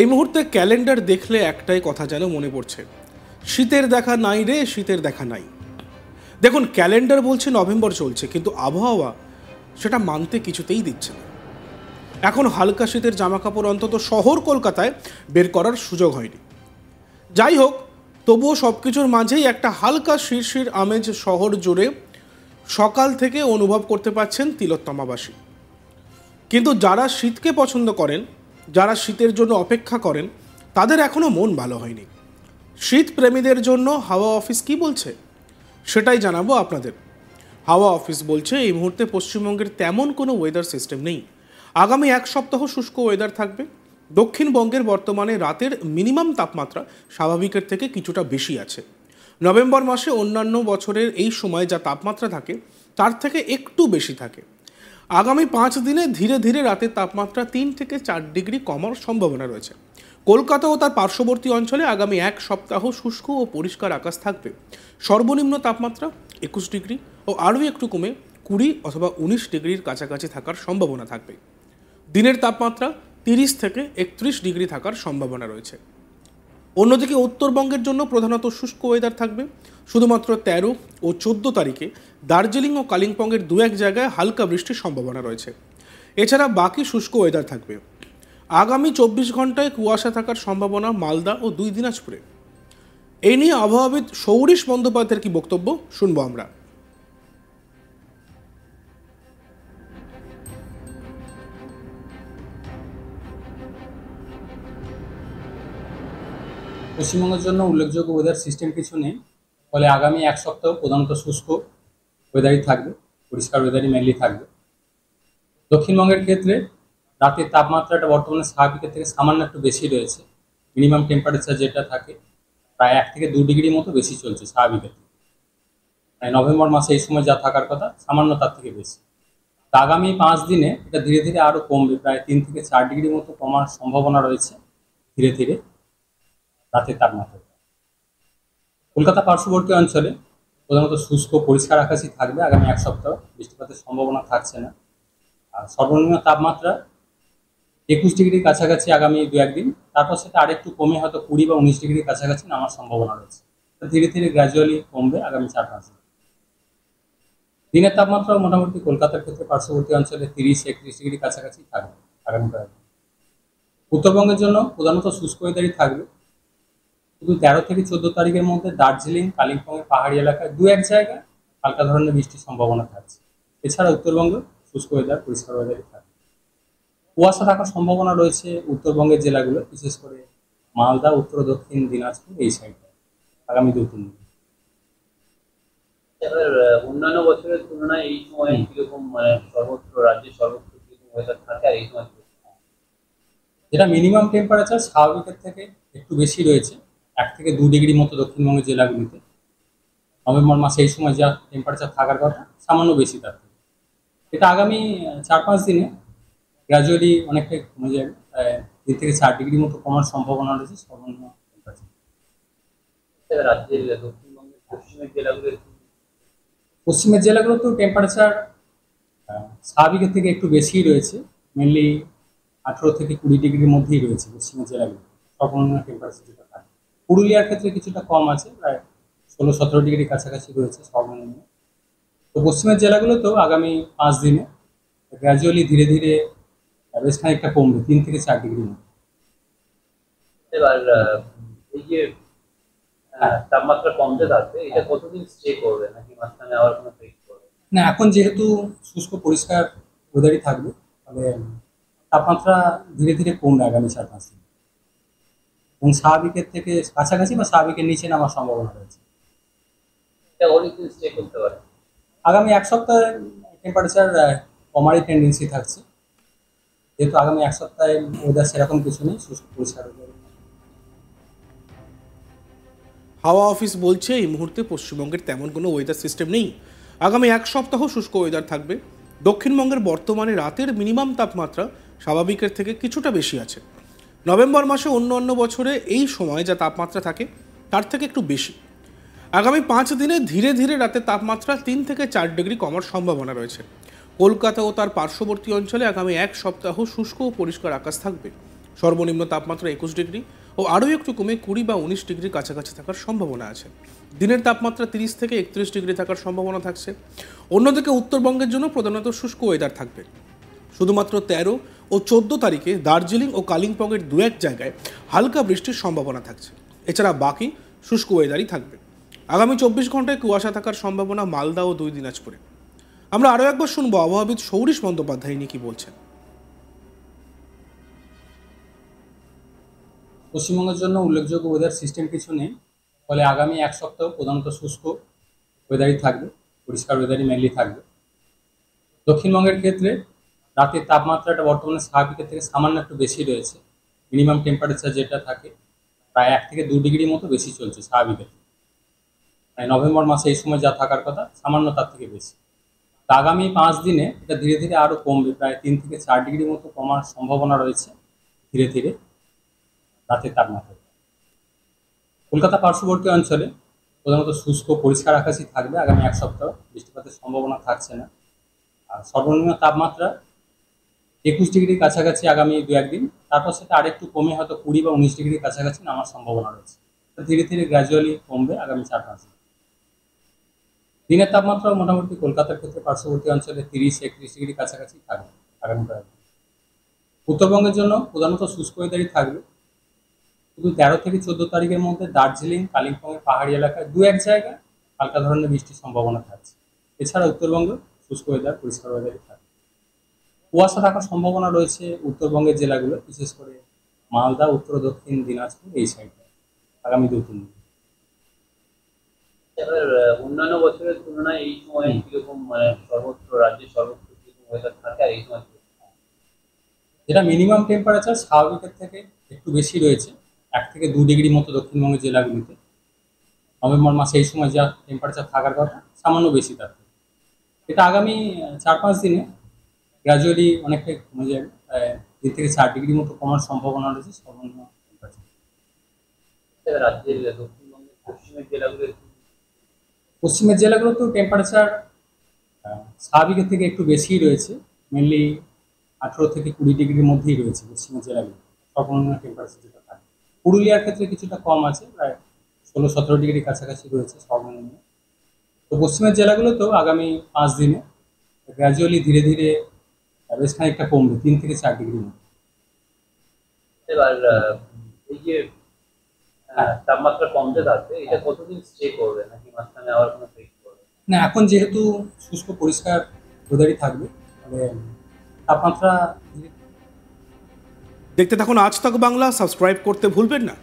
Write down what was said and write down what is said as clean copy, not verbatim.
এই মুহূর্তে ক্যালেন্ডার দেখলে একটাই কথা যেন মনে পড়ছে, শীতের দেখা নাই রে, শীতের দেখা নাই। দেখুন, ক্যালেন্ডার বলছে নভেম্বর চলছে, কিন্তু আবহাওয়া সেটা মানতে কিছুতেই দিচ্ছে না। এখন হালকা শীতের জামাকাপড় অন্তত শহর কলকাতায় বের করার সুযোগ হয়নি। যাই হোক, তবুও সব কিছুর মাঝেই একটা হালকা শিরশির আমেজ শহর জুড়ে সকাল থেকে অনুভব করতে পারছেন তিলোত্তমাবাসী। কিন্তু যারা শীতকে পছন্দ করেন, যারা শীতের জন্য অপেক্ষা করেন, তাদের এখনও মন ভালো হয়নি। শীত প্রেমীদের জন্য হাওয়া অফিস কি বলছে সেটাই জানাবো আপনাদের। হাওয়া অফিস বলছে এই মুহূর্তে পশ্চিমবঙ্গের তেমন কোনো ওয়েদার সিস্টেম নেই। আগামী এক সপ্তাহ শুষ্ক ওয়েদার থাকবে। দক্ষিণবঙ্গের বর্তমানে রাতের মিনিমাম তাপমাত্রা স্বাভাবিকের থেকে কিছুটা বেশি আছে। নভেম্বর মাসে অন্যান্য বছরের এই সময় যা তাপমাত্রা থাকে তার থেকে একটু বেশি থাকে। আগামী 5 দিনে ধীরে ধীরে রাতের তাপমাত্রা 3 থেকে 4 ডিগ্রি কমার সম্ভাবনা রয়েছে। কলকাতা ও তার পার্শ্ববর্তী অঞ্চলে আগামী এক সপ্তাহ শুষ্ক ও পরিষ্কার আকাশ থাকবে। সর্বনিম্ন তাপমাত্রা 21 ডিগ্রি ও আরও একটু কমে 20 অথবা 19 ডিগ্রির কাছাকাছি থাকার সম্ভাবনা থাকবে। দিনের তাপমাত্রা 30 থেকে 31 ডিগ্রি থাকার সম্ভাবনা রয়েছে। অন্যদিকে উত্তরবঙ্গের জন্য প্রধানত শুষ্ক ওয়েদার থাকবে। শুধুমাত্র 13 ও 14 তারিখে দার্জিলিং ও কালিম্পংয়ের দু এক জায়গায় হালকা বৃষ্টির সম্ভাবনা রয়েছে। এছাড়া বাকি শুষ্ক ওয়েদার থাকবে। আগামী 24 ঘন্টায় কুয়াশা থাকার সম্ভাবনা মালদা ও 2 দিনাজপুরে। এই নিয়ে আবহাওয়াবিদ সৌরিশ বন্দ্যোপাধ্যায়ের কি বক্তব্য শুনবো আমরা। পশ্চিমবঙ্গের জন্য উল্লেখযোগ্য ওয়েদার সিস্টেম কিছু নেই, ফলে আগামী এক সপ্তাহ প্রধানত শুষ্ক ওয়েদারই থাকবে, পরিষ্কার ওয়েদারই মেনলি থাকবে। দক্ষিণবঙ্গের ক্ষেত্রে রাতের তাপমাত্রাটা বর্তমানে স্বাভাবিকের থেকে সামান্য একটু বেশি রয়েছে। মিনিমাম টেম্পারেচার যেটা থাকে প্রায় 1 থেকে 2 ডিগ্রি মতো বেশি চলছে স্বাভাবিকের থেকে। নভেম্বর মাসে এই সময় যা থাকার কথা সামান্য তার থেকে বেশি। তা আগামী 5 দিনে এটা ধীরে ধীরে আরও কমবে, প্রায় 3 থেকে 4 ডিগ্রি মতো কমার সম্ভাবনা রয়েছে ধীরে ধীরে রাতের তাপমাত্রা। কলকাতা পার্শ্ববর্তী অঞ্চলে প্রধানত শুষ্ক পরিষ্কার আকাশই থাকবে আগামী এক সপ্তাহ, বৃষ্টিপাতের সম্ভাবনা থাকছে না। আর সর্বনিম্ন তাপমাত্রা 21 ডিগ্রির কাছাকাছি আগামী 2-1 দিন, তারপর সেটা আরেকটু কমে হয়তো 20 বা 19 ডিগ্রির কাছাকাছি নামার সম্ভাবনা রয়েছে। ধীরে ধীরে গ্র্যাজুয়ালি কমবে আগামী 4-5 দিন। দিনের তাপমাত্রা মোটামুটি কলকাতার ক্ষেত্রে পার্শ্ববর্তী অঞ্চলে 30-31 ডিগ্রির কাছাকাছি থাকবে আগামী কয়েকদিন। উত্তরবঙ্গের জন্য প্রধানত শুষ্ক ওয়েদারই থাকবে। শুধু 13 থেকে 14 তারিখের মধ্যে দার্জিলিং কালিম্পংয়ের পাহাড়ি এলাকায় 2-1 জায়গায় হালকা ধরনের বৃষ্টির সম্ভাবনা থাকছে। এছাড়া উত্তরবঙ্গে শুষ্ক ওয়েদার, পরিষ্কার ওয়েদারই থাকবে। কুয়াশা থাকার সম্ভাবনা রয়েছে উত্তরবঙ্গের জেলাগুলো, বিশেষ করে মালদা, উত্তর ও দক্ষিণ দিনাজপুর এই সাইডে আগামী 2-3 দিন। এবার অন্যান্য বছরের তুলনায় এই সময় কিরকম, সর্বত্র রাজ্যে সর্বত্র কিরকম ওয়েদার থাকে আর এই সময় যেটা মিনিমাম টেম্পারেচার স্বাভাবিকের থেকে একটু বেশি রয়েছে, 1 থেকে 2 ডিগ্রি মতো দক্ষিণবঙ্গের জেলাগুলিতে। নভেম্বর মাসে এই সময় যা টেম্পারেচার থাকার কথা সামান্য বেশি তার থেকে। এটা আগামী 4-5 দিনে গ্র্যাজুয়ালি অনেকটাই কমে যাবে, 3 থেকে 4 ডিগ্রি মতো কমার সম্ভাবনা রয়েছে সর্বনিম্ন টেম্পারেচার। রাজ্যের দক্ষিণবঙ্গের পশ্চিমের জেলাগুলোতেও টেম্পারেচার স্বাভাবিকের থেকে একটু বেশিই রয়েছে, মেনলি 18 থেকে 20 ডিগ্রির মধ্যেই রয়েছে পশ্চিমের জেলাগুলো সর্বনিম্ন টেম্পারেচার যেটা থাকে। পুরুলিয়ার ক্ষেত্রে কিছুটা কম আছে, প্রায় 16-17 ডিগ্রির কাছাকাছি রয়েছে সর্বনিম্ন। তো পশ্চিমের জেলাগুলোতেও আগামী 5 দিনে গ্র্যাজুয়ালি ধীরে ধীরে বেশ খানিকটা কমবে, 3 থেকে 4 ডিগ্রির মধ্যে। এবার এই যে তাপমাত্রা কমতে থাকবে, এটা কতদিন স্টে করবে, নাকি মাঝখানে আবার কোনো ব্রেক করবে? না, এখন যেহেতু শুষ্ক পরিষ্কার ওয়েদারই থাকবে, ফলে তাপমাত্রা ধীরে ধীরে কমবে আগামী 4-5 দিন এবং স্বাভাবিকের থেকে কাছাকাছি বা স্বাভাবিকের নিচে নামার সম্ভাবনা রয়েছে। এটা অনেকদিন স্টে করতে পারে। আগামী এক সপ্তাহে টেম্পারেচার কমারই টেন্ডেন্সি থাকছে, যেহেতু আগামী এক সপ্তাহে ওয়েদার সেরকম কিছু নেই, শুষ্ক পরিষ্কার ওয়েদার। হাওয়া অফিস বলছে এই মুহূর্তে পশ্চিমবঙ্গের তেমন কোনো ওয়েদার সিস্টেম নেই। আগামী এক সপ্তাহ শুষ্ক ওয়েদার থাকবে। দক্ষিণবঙ্গের বর্তমানে রাতের মিনিমাম তাপমাত্রা স্বাভাবিকের থেকে কিছুটা বেশি আছে। নভেম্বর মাসে অন্য বছরে এই সময় যা তাপমাত্রা থাকে তার থেকে একটু বেশি। আগামী 5 দিনে ধীরে ধীরে রাতের তাপমাত্রা 3 থেকে 4 ডিগ্রি কমার সম্ভাবনা রয়েছে। কলকাতা ও তার পার্শ্ববর্তী অঞ্চলে আগামী এক সপ্তাহ শুষ্ক ও পরিষ্কার আকাশ থাকবে। সর্বনিম্ন তাপমাত্রা 21 ডিগ্রি ও আরও একটু কমে 20 বা 19 ডিগ্রির কাছাকাছি থাকার সম্ভাবনা আছে। দিনের তাপমাত্রা 30 থেকে 31 ডিগ্রি থাকার সম্ভাবনা থাকছে। অন্যদিকে উত্তরবঙ্গের জন্য প্রধানত শুষ্ক ওয়েদার থাকবে। শুধুমাত্র 13 ও 14 তারিখে দার্জিলিং ও কালিম্পংয়ের দু এক জায়গায় হালকা বৃষ্টির সম্ভাবনা থাকছে। এছাড়া বাকি শুষ্ক ওয়েদারই থাকবে। আগামী 24 ঘন্টায় কুয়াশা থাকার সম্ভাবনা মালদা ও 2 দিনাজপুরে। আমরা আরও একবার শুনবো আবহাওয়াবিদ সৌরিশ বন্দ্যোপাধ্যায় নিয়ে কি বলছেন। পশ্চিমবঙ্গের জন্য উল্লেখযোগ্য ওয়েদার সিস্টেম কিছু নেই, ফলে আগামী এক সপ্তাহ প্রধানত শুষ্ক ওয়েদারই থাকবে, পরিষ্কার ওয়েদারই মেনলি থাকবে। দক্ষিণবঙ্গের ক্ষেত্রে রাতের তাপমাত্রাটা বর্তমানে স্বাভাবিকের থেকে সামান্য একটু বেশি রয়েছে। মিনিমাম টেম্পারেচার যেটা থাকে প্রায় 1 থেকে 2 ডিগ্রি মতো বেশি চলছে স্বাভাবিকের থেকে। নভেম্বর মাসে এই সময় যা থাকার কথা সামান্য তার থেকে বেশি। তো আগামী 5 দিনে এটা ধীরে ধীরে আরও কমবে, প্রায় 3 থেকে 4 ডিগ্রি মতো কমার সম্ভাবনা রয়েছে ধীরে ধীরে রাতের তাপমাত্রা। কলকাতা পার্শ্ববর্তী অঞ্চলে প্রধানত শুষ্ক পরিষ্কার আকাশই থাকবে আগামী এক সপ্তাহ, বৃষ্টিপাতের সম্ভাবনা থাকছে না। আর সর্বনিম্ন তাপমাত্রা 21 ডিগ্রির কাছাকাছি আগামী 2-1 দিন, তারপর সেটা আরেকটু কমে হয়তো 20 বা 19 ডিগ্রির কাছাকাছি নামার সম্ভাবনা রয়েছে। ধীরে ধীরে গ্র্যাজুয়ালি কমবে আগামী 4-5 দিন। দিনের তাপমাত্রাও মোটামুটি কলকাতার ক্ষেত্রে পার্শ্ববর্তী অঞ্চলে 30-31 ডিগ্রির কাছাকাছি থাকবে আগামী কয়েকদিন। উত্তরবঙ্গের জন্য প্রধানত শুষ্ক ওয়েদারই থাকবে। শুধু 13 থেকে 14 তারিখের মধ্যে দার্জিলিং কালিম্পংয়ের পাহাড়ি এলাকায় 2-1 জায়গায় হালকা ধরনের বৃষ্টির সম্ভাবনা থাকছে। এছাড়া উত্তরবঙ্গ শুষ্ক ওয়েদার পরিষ্কার ওয়েদারই থাকবে। কুয়াশা থাকার সম্ভাবনা রয়েছে উত্তরবঙ্গের জেলাগুলো, বিশেষ করে মালদা, উত্তর দক্ষিণ দিনাজপুর এই সাইডে আগামী 2-3 দিন। এবার অন্যান্য বছরের তুলনায় এই সময় কিরকম, মানে সর্বত্র রাজ্যের সর্বত্র কিরকম ওয়েদার থাকে আর এই সময় যেটা মিনিমাম টেম্পারেচার স্বাভাবিকের থেকে একটু বেশি রয়েছে, 1 থেকে 2 ডিগ্রি মতো দক্ষিণবঙ্গের জেলাগুলিতে। নভেম্বর মাসে এই সময় যা টেম্পারেচার থাকার কথা সামান্য বেশি তার থেকে। এটা আগামী 4-5 দিনে গ্র্যাজুয়ালি অনেকটাই কমে যাবে, 3 থেকে 4 ডিগ্রি মতো কমার সম্ভাবনা রয়েছে সর্বনিম্ন টেম্পারেচার। রাজ্যের দক্ষিণবঙ্গের পশ্চিমের জেলাগুলোতেও টেম্পারেচার স্বাভাবিকের থেকে একটু বেশিই রয়েছে, মেনলি 18 থেকে 20 ডিগ্রির মধ্যেই রয়েছে পশ্চিমের জেলাগুলো সর্বনিম্ন টেম্পারেচার যেটা থাকে। পুরুলিয়ার ক্ষেত্রে কিছুটা কম আছে, প্রায় 16-17 ডিগ্রির কাছাকাছি রয়েছে সর্বনিম্ন। তো পশ্চিমের জেলাগুলোতেও আগামী 5 দিনে গ্র্যাজুয়ালি ধীরে ধীরে বেশ খানিকটা কমবে, 3 থেকে 4 ডিগ্রির মধ্যে। এবার এই যে তাপমাত্রা কমতে থাকবে, এটা কতদিন স্টে করবে নাকি মাঝখানে আবার কোনো ব্রেক করবে? না, এখন যেহেতু শুষ্ক পরিষ্কার ওয়েদারই থাকবে, তবে তাপমাত্রা দেখতে থাকুন আজ তাক বাংলা, সাবস্ক্রাইব করতে ভুলবেন না।